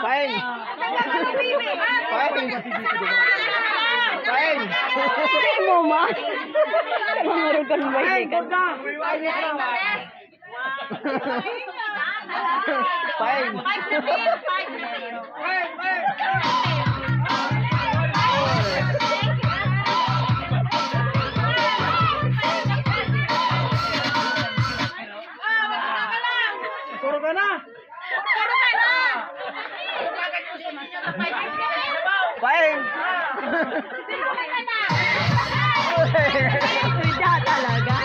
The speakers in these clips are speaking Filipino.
Fine. Fine. Fine. Hindi mo ma. Mangarap ka ng baikan. Fine. Puro ka na. Fine. Tidak talaga.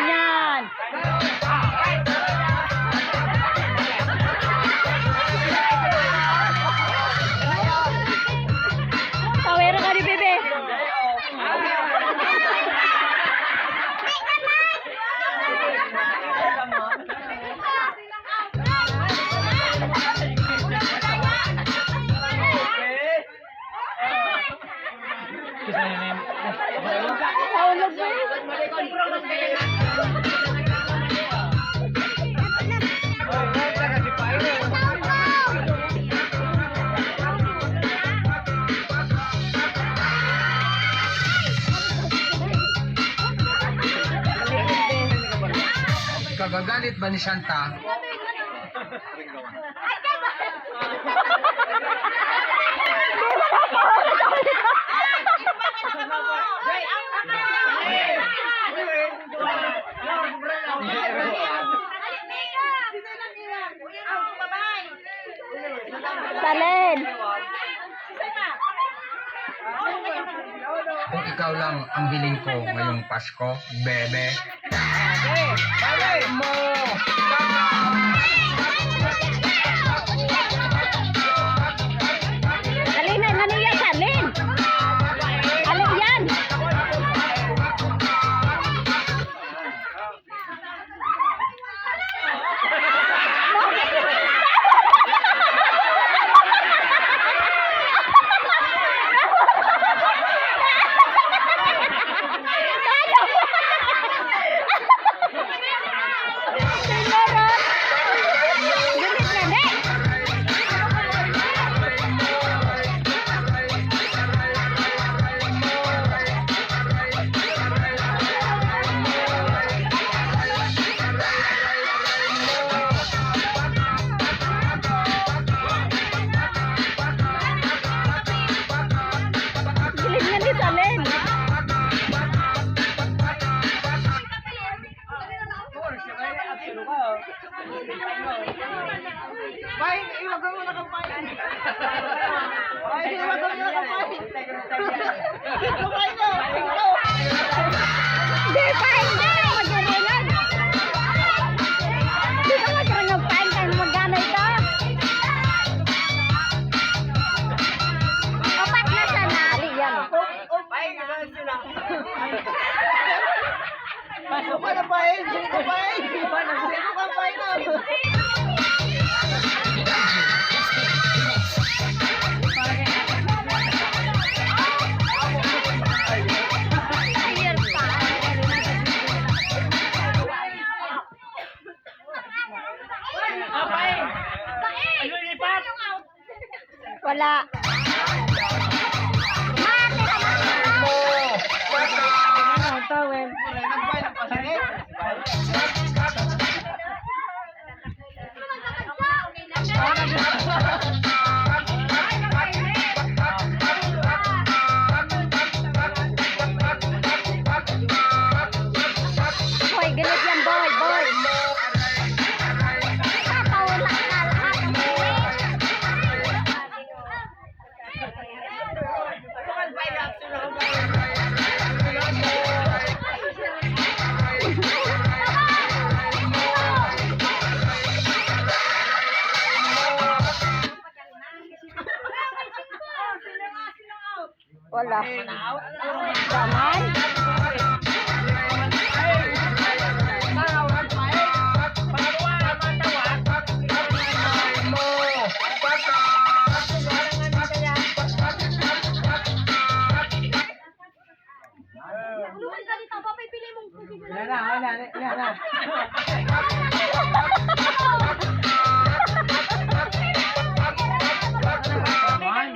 Yan. Tawera ka ni bebe. Kagagalit ba ni Shanta? Talin. Kung ikaw lang ang hiling ko ngayong Pasko, bebe. Bebe mo! Alin na, ano yan, Talin? Alin yan? Galit na Hindi pa, hindi ka magdudulan. Hindi ka magrangapain kayo magana ito. Apat na sanali yan. Wala. Boy, galit yan, boy, boy. Tatawala ka lahat. Wala. Gaman.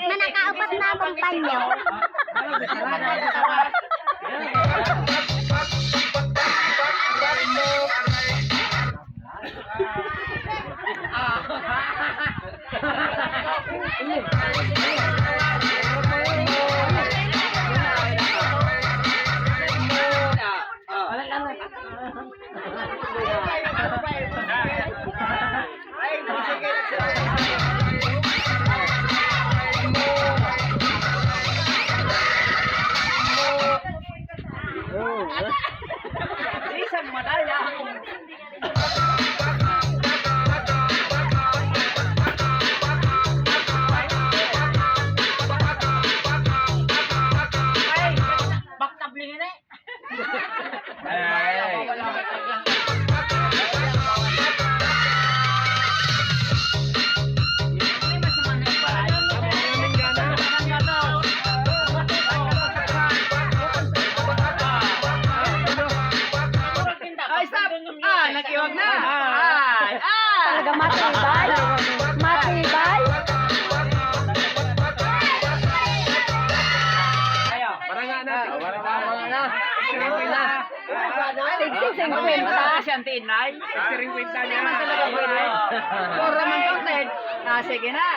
Manakaapat na akong panyo. Nakiwag na. Talaga matibay. Matibay. Baranga na. Baranga na. Tigsi-50. Siyang tinay. Siring kwenta niya. Naman talaga pwede. Pura man content. Sige na.